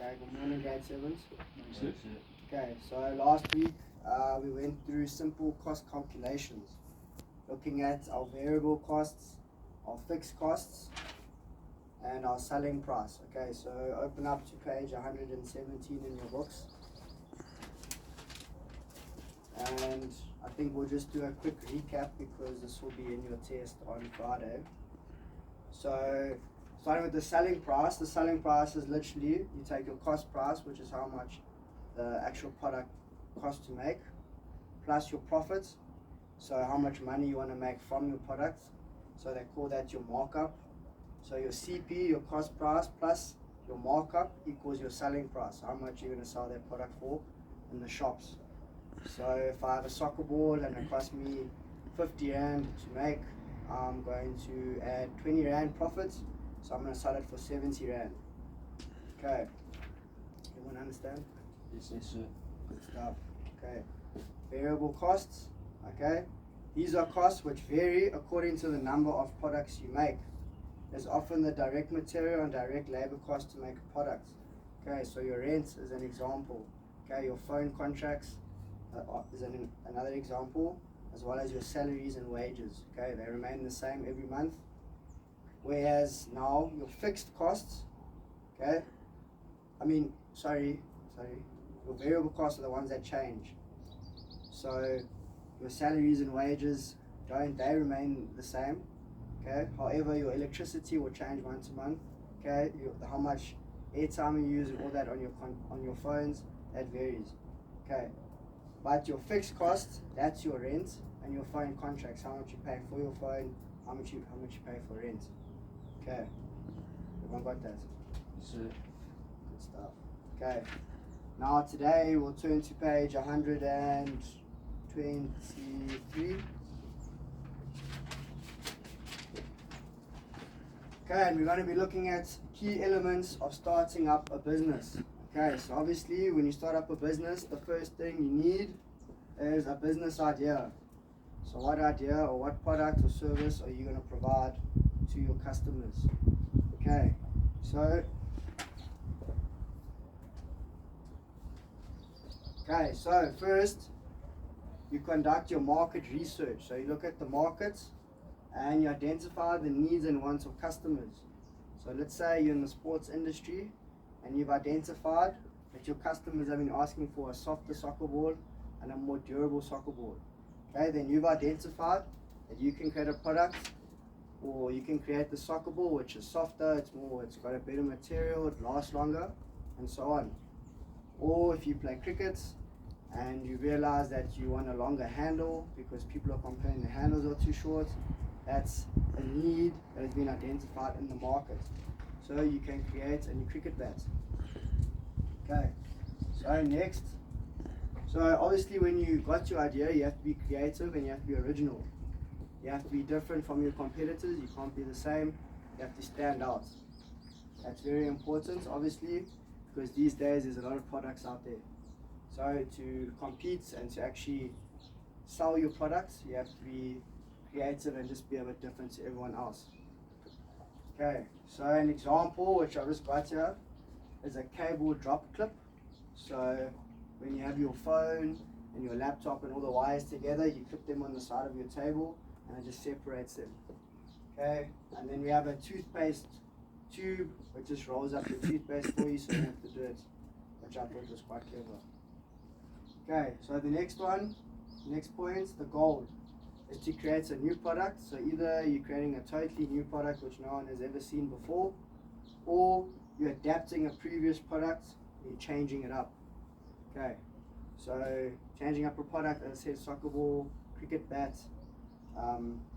Okay, good morning, grade 7s. Yes, sir. Okay, so last week we went through simple cost calculations, looking at our variable costs, our fixed costs, and our selling price. Okay, so open up to page 117 in your books. And I think we'll just do a quick recap because this will be in your test on Friday. So starting with the selling price is literally, you take your cost price, which is how much the actual product costs to make, plus your profits, so how much money you want to make from your product. So they call that your markup. So your CP, your cost price, plus your markup equals your selling price, how much you're going to sell that product for in the shops. So if I have a soccer ball and it costs me 50 Rand to make, I'm going to add 20 Rand profits, so I'm going to sell it for 70 Rand. Okay, everyone understand? Yes, sir. Good stuff. Okay, variable costs. Okay, these are costs which vary according to the number of products you make. There's often the direct material and direct labor cost to make a product. Okay, so your rent is an example. Okay, your phone contracts is another example, as well as your salaries and wages. Okay, they remain the same every month. Whereas now your fixed costs, okay, your variable costs are the ones that change. So your salaries and wages they remain the same. Okay, however, your electricity will change month to month. Okay, how much airtime you use and all that on your phones, that varies. Okay, but your fixed cost, that's your rent and your phone contracts, how much you pay for your phone, how much you pay for rent. Okay, everyone got that? Yes, sir. Good stuff. Okay, now today we'll turn to page 123. Okay, and we're going to be looking at key elements of starting up a business. Okay, so obviously when you start up a business, the first thing you need is a business idea. So what idea or what product or service are you going to provide to your customers? Okay, so first you conduct your market research. So you look at the markets and you identify the needs and wants of customers. So let's say you're in the sports industry and you've identified that your customers have been asking for a softer soccer ball and a more durable soccer ball. Okay, then you've identified that you can create a product, or you can create the soccer ball which is softer, it's got a better material, it lasts longer, and so on. Or if you play cricket and you realize that you want a longer handle because people are complaining the handles are too short, that's a need that has been identified in the market. So you can create a new cricket bat. Okay, so next. So obviously when you got your idea, you have to be creative and you have to be original. You have to be different from your competitors, you can't be the same, you have to stand out. That's very important, obviously, because these days there's a lot of products out there. So to compete and to actually sell your products, you have to be creative and just be a bit different to everyone else. Okay, so an example which I just got here is a cable drop clip. So when you have your phone and your laptop and all the wires together, you clip them on the side of your table and it just separates them. Okay, and then we have a toothpaste tube which just rolls up your toothpaste for you, so you don't have to do it, which I thought was quite clever. Okay, so the next point, the goal is to create a new product. So either you're creating a totally new product which no one has ever seen before, or you're adapting a previous product and you're changing it up. Okay, so changing up a product, as I said, soccer ball, cricket bat,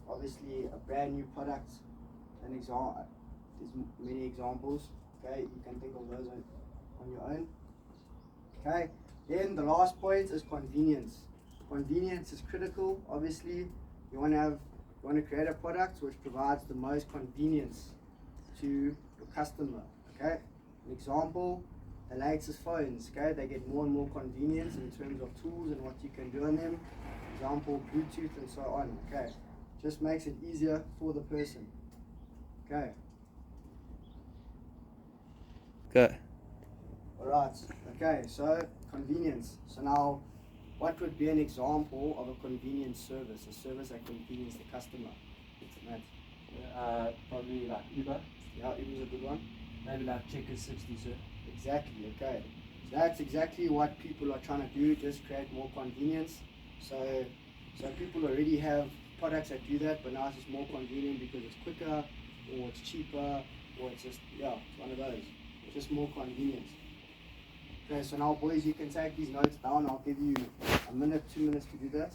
obviously a brand new product, an example. There's many examples. Okay, you can think of those on your own. Okay, then the last point is convenience. Convenience is critical. Obviously, you want to create a product which provides the most convenience to your customer. Okay, an example, the latest phones. Okay, they get more and more convenience in terms of tools and what you can do on them. Example, Bluetooth and so on. Okay, just makes it easier for the person. Okay. Okay. Right. Okay. So convenience. So now, what would be an example of a convenience service? A service that conveniences the customer. Matt. Probably like Uber. Yeah, Uber's a good one. Maybe like Checkers 60, sir. Exactly. Okay. So that's exactly what people are trying to do. Just create more convenience. So people already have products that do that, but now it's just more convenient because it's quicker, or it's cheaper, or it's just it's one of those. It's just more convenience. Okay, so now boys, you can take these notes down. I'll give you a minute, 2 minutes to do that.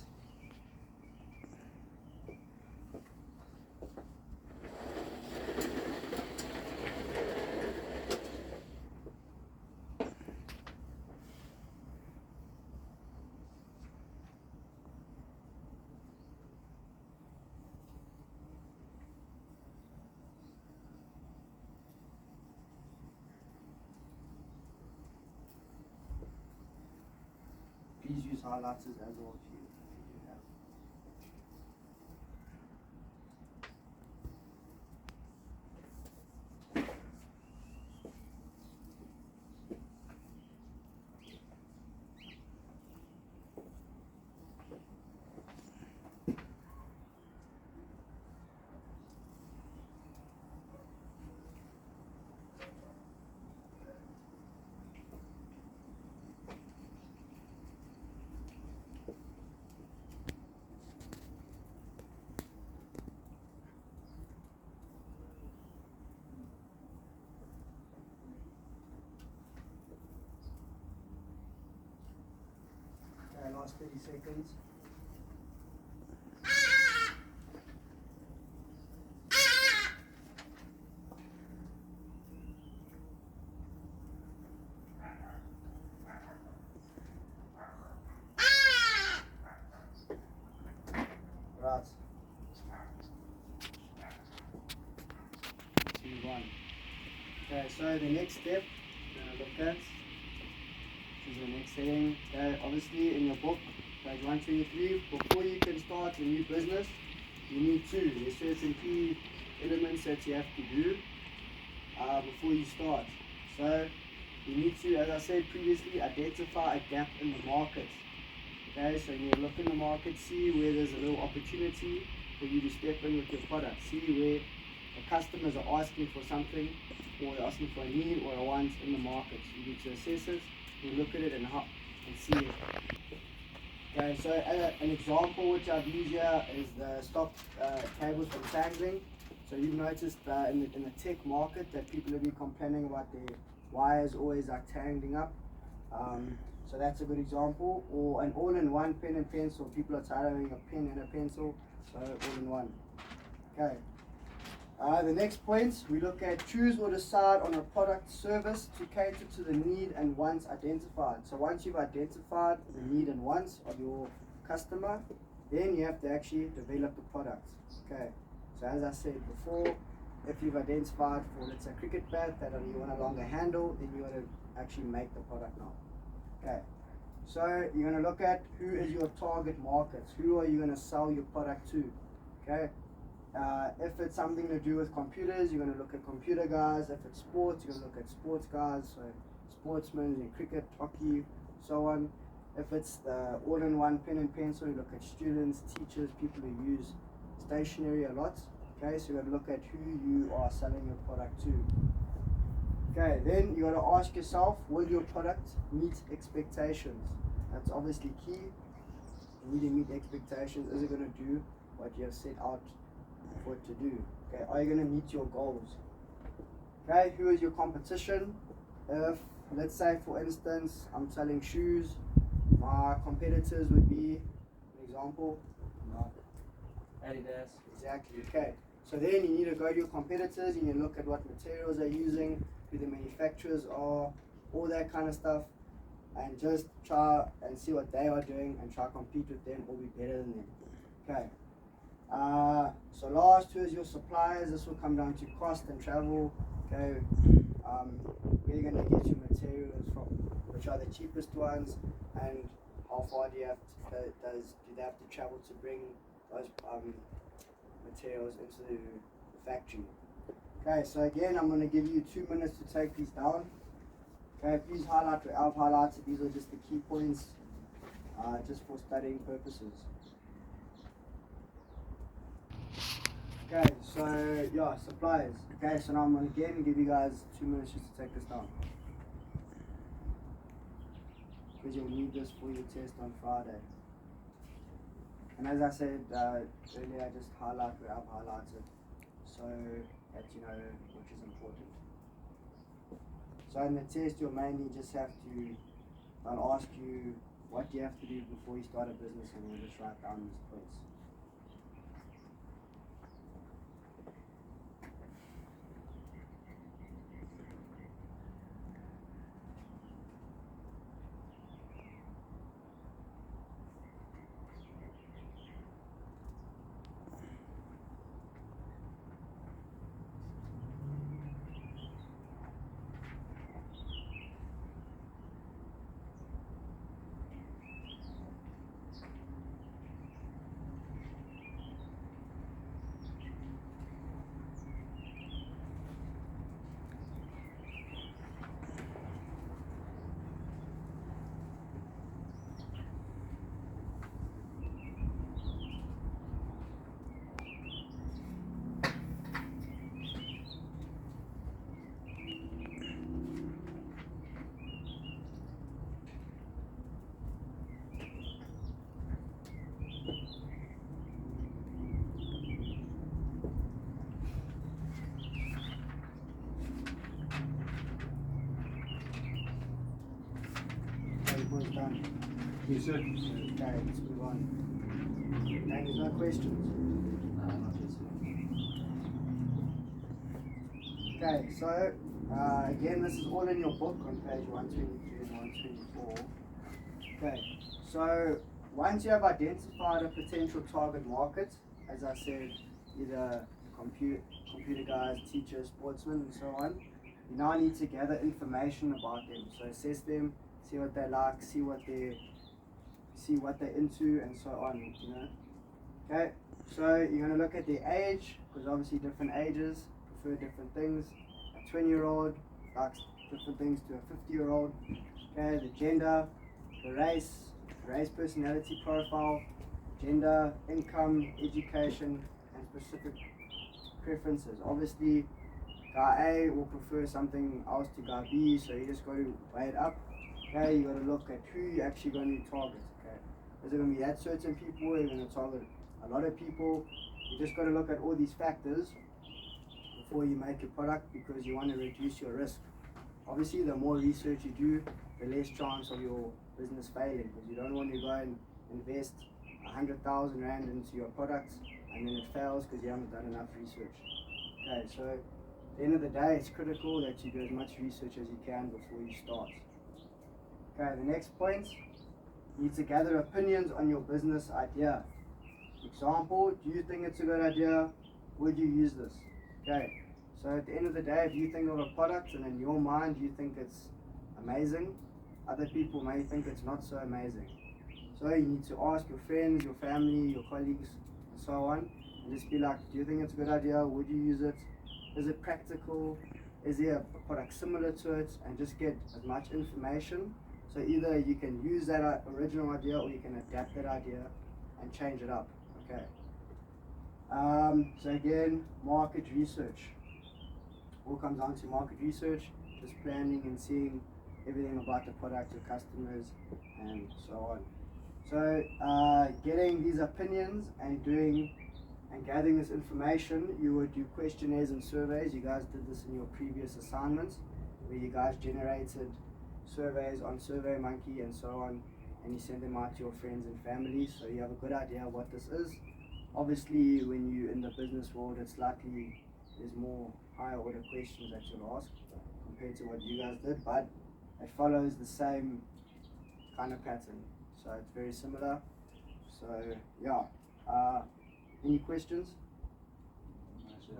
Please use highlighters as well if you have. Okay, last 30 seconds. Right. 2, 1. Okay, so the next step we're going to look at is the next heading. Okay, obviously in your book, page 123, before you can start a new business, you need to. There's certain key elements that you have to do before you start. So you need to, as I said previously, identify a gap in the market. Okay, so you look in the market, see where there's a little opportunity for you to step in with your product. See where the customers are asking for something, or they're asking for a need or a want in the market. You need to assess it, you look at it and see it. Okay, so an example which I've used here is the stock cables from Tangling. So you've noticed in the tech market that people have been complaining about their wires always like tangling up. So that's a good example. Or an all-in-one pen and pencil. People are tired of having a pen and a pencil, so all-in-one. Okay. The next point, we look at choose or decide on a product service to cater to the need and wants identified. So once you've identified the need and wants of your customer, then you have to actually develop the product. Okay. So as I said before, if you've identified for, let's say, cricket bat that you want a longer handle, then you want to actually make the product now. Okay. So you're going to look at who is your target market. Who are you going to sell your product to? Okay. If it's something to do with computers, you're going to look at computer guys. If it's sports, you're going to look at sports guys, so sportsmen in cricket, hockey, so on. If it's the all-in-one pen and pencil, you look at students, teachers, people who use stationery a lot. Okay, so you're going to look at who you are selling your product to. Okay, then you got to ask yourself, will your product meet expectations? That's obviously key. You need to meet expectations. Is it going to do what you have set out for it to do? Okay, are you going to meet your goals? Okay, who is your competition? If, let's say for instance, I'm selling shoes, my competitors would be, an example, Adidas. Exactly, okay. So then you need to go to your competitors, you need to look at what materials they're using, who the manufacturers are, all that kind of stuff, and just try and see what they are doing and try to compete with them or be better than them. Okay. So last, who is your suppliers? This will come down to cost and travel. Okay. Where you're going to get your materials from, which are the cheapest ones, and how far do you have to, do they have to travel to bring those materials into the factory. Okay, so again, I'm going to give you 2 minutes to take these down. Okay, please highlight what I've highlighted. These are just the key points, just for studying purposes. Okay, so yeah, suppliers. Okay, so now I'm going to again give you guys 2 minutes just to take this down, because you'll need this for your test on Friday. And as I said earlier, I just highlight where I've highlighted, so that you know which is important. So in the test, you'll mainly just have to, I'll ask you what you have to do before you start a business, and you'll just write down these points. Everyone's done. Yes, sir. Okay, let's move on. And there's no questions. Not yet, sir. Okay, so again, this is all in your book on page 123 and 124. Okay, so once you have identified a potential target market, as I said, either computer guys, teachers, sportsmen, and so on, you now need to gather information about them. So assess them, see what they like, see what they're into, and so on. You know. Okay, so you're going to look at their age, because obviously different ages prefer different things. A 20-year-old likes different things to a 50-year-old. Okay, the gender, the race, personality profile, gender, income, education, and specific preferences. Obviously, guy A will prefer something else to guy B, so you just got to weigh it up. Okay, you got to look at who you're actually going to target. Okay, is it going to be that certain people? Are you going to target a lot of people? You just got to look at all these factors before you make your product, because you want to reduce your risk. Obviously, the more research you do, the less chance of your business failing, because you don't want to go and invest 100,000 Rand into your products and then it fails because you haven't done enough research. Okay, so at the end of the day, it's critical that you do as much research as you can before you start. Okay, the next point, you need to gather opinions on your business idea. Example, do you think it's a good idea? Would you use this? Okay, so at the end of the day, if you think of a product and in your mind you think it's amazing, other people may think it's not so amazing. So you need to ask your friends, your family, your colleagues, and so on, and just be like, do you think it's a good idea? Would you use it? Is it practical? Is there a product similar to it? And just get as much information. So either you can use that original idea or you can adapt that idea and change it up. Okay. So again, market research. All comes down to market research, just planning and seeing everything about the product, your customers, and so on. So getting these opinions and gathering this information, you would do questionnaires and surveys. You guys did this in your previous assignments, where you guys generated surveys on SurveyMonkey and so on, and you send them out to your friends and family, so you have a good idea what this is. Obviously, when you're in the business world, it's likely there's more higher order questions that you'll ask compared to what you guys did, but it follows the same kind of pattern, so it's very similar. So yeah, any questions?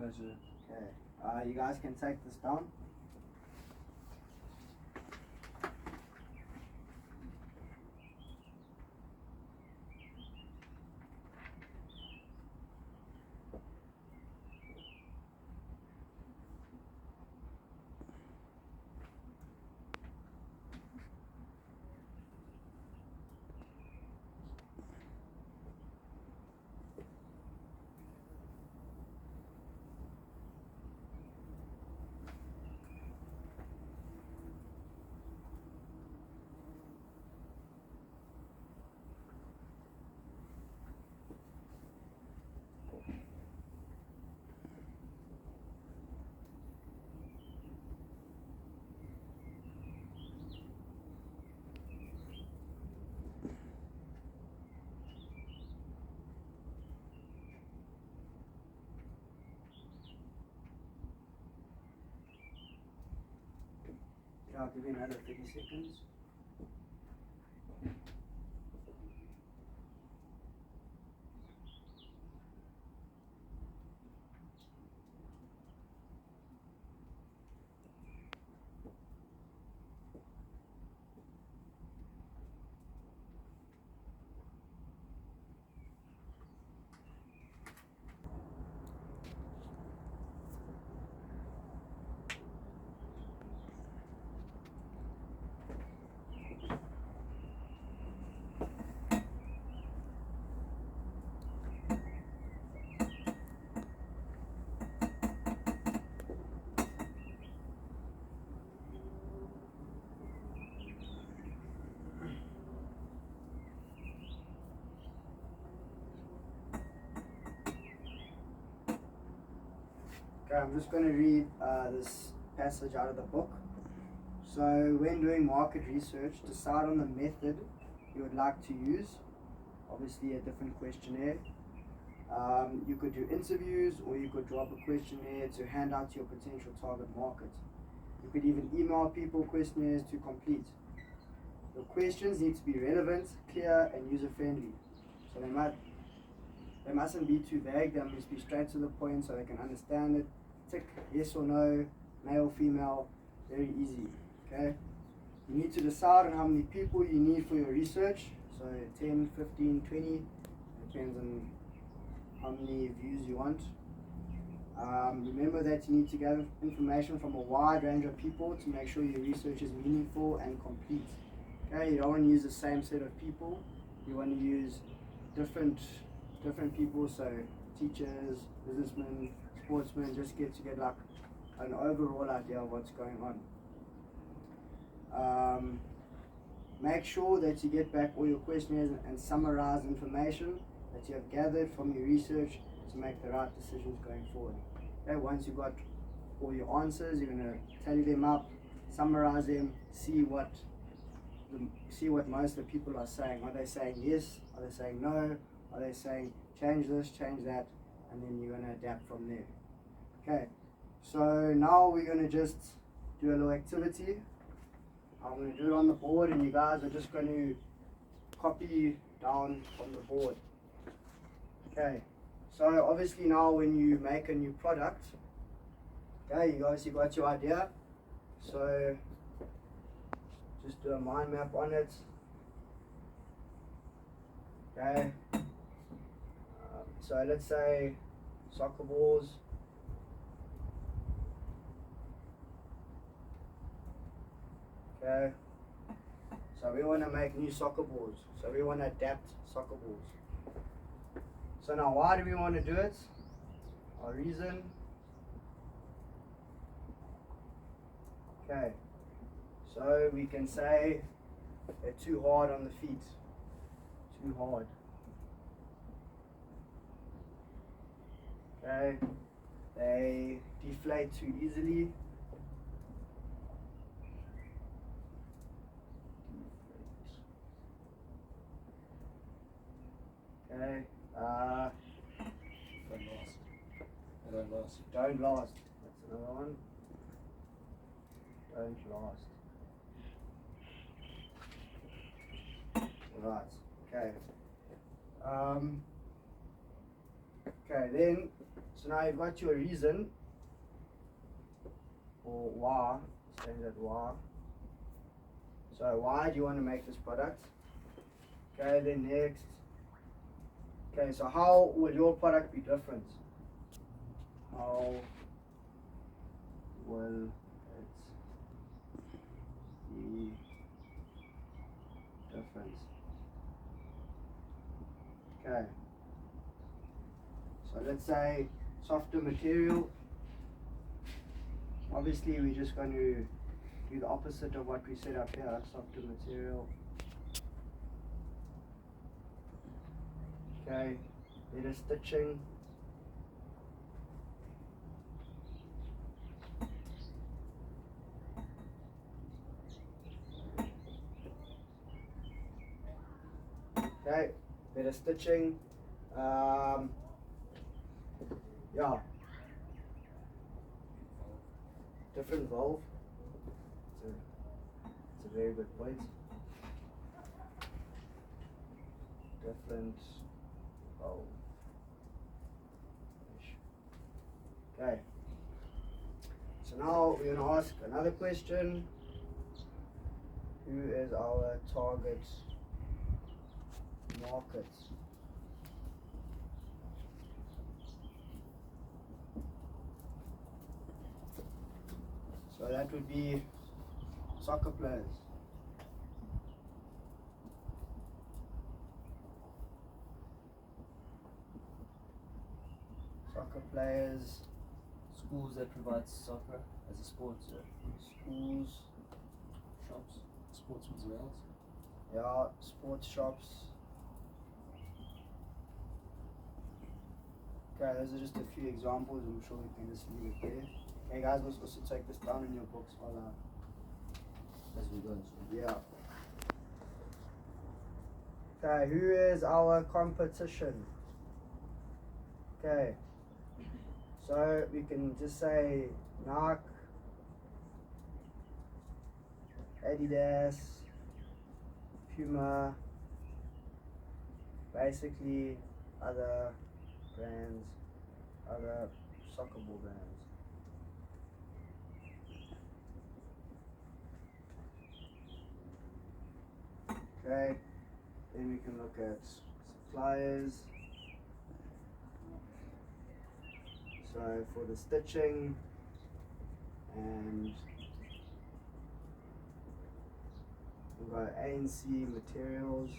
No, sir. Okay, you guys can take this down. I'll give you another 30 seconds. Okay, I'm just going to read this passage out of the book. So, when doing market research, decide on the method you would like to use. Obviously, a different questionnaire. You could do interviews, or you could drop a questionnaire to hand out to your potential target market. You could even email people questionnaires to complete. Your questions need to be relevant, clear, and user-friendly. So they mustn't be too vague. They must be straight to the point so they can understand it. Tick yes or no, male, female, very easy. Okay. You need to decide on how many people you need for your research. So 10, 15, 20, depends on how many views you want. Remember that you need to gather information from a wide range of people to make sure your research is meaningful and complete. Okay, you don't want to use the same set of people. You want to use different people, so teachers, businessmen, sportsmen, just get to get like an overall idea of what's going on. Make sure that you get back all your questionnaires and summarize information that you have gathered from your research to make the right decisions going forward. Okay, once you've got all your answers, you're going to tally them up, summarize them, see what most of the people are saying. Are they saying yes? Are they saying no? Are they saying change this, change that? And then you're going to adapt from there. Okay, so now we're going to just do a little activity. I'm going to do it on the board, and you guys are just going to copy down on the board. Okay, so obviously now when you make a new product, okay, you obviously got your idea. So just do a mind map on it. Okay. So let's say soccer balls. Okay. So we want to make new soccer balls. So we want to adapt soccer balls. So now why do we want to do it? Our reason. Okay. So we can say they're too hard on the feet. Too hard. Okay. They deflate too easily. Okay. Don't last. Don't last. That's another one. Don't last. Right. Okay. Okay. Then, so now you've got your reason, or why. Say that why. So why do you want to make this product? Okay. Then next. Okay. So how will your product be different? How will it be different? Okay. So let's say softer material. Obviously we're just going to do the opposite of what we set up here, softer material. Okay, better stitching. Okay, better stitching. Yeah. Different valve. It's a very good point. Different. Oh. Okay. So now we're going to ask another question. Who is our target market? So that would be soccer players. Soccer players, Schools that provide soccer as a sport. schools, Shops, sportsman's wares. yeah, sports shops. Okay, those are just a few examples. I'm sure we can just leave it there. Hey guys, let's also take this down in your books while As we go. yeah. Okay, who is our competition? Okay, so we can just say Nike, Adidas, Puma, basically other brands, other soccer ball brands. Okay, then we can look at suppliers. So for the stitching and we've got ANC materials.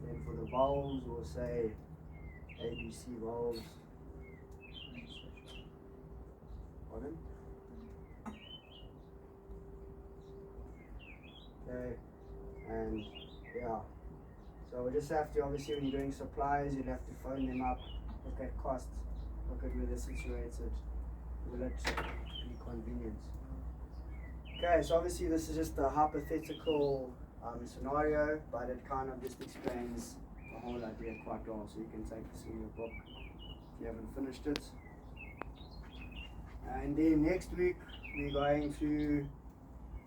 Then for the vowels we'll say ABC vowels. Pardon? Okay, and yeah. So we just have to, obviously when you're doing supplies, you'll have to phone them up, look at costs, look at where they're situated, will it be convenient? Okay, so obviously this is just a hypothetical scenario, but it kind of just explains the whole idea quite well, so you can take this in your book if you haven't finished it. And then next week we're going to,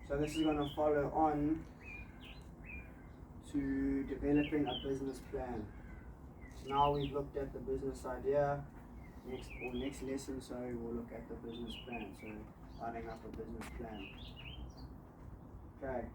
so this is going to follow on to developing a business plan. So now we've looked at the business idea, next lesson, so we'll look at the business plan, so writing up a business plan. Okay.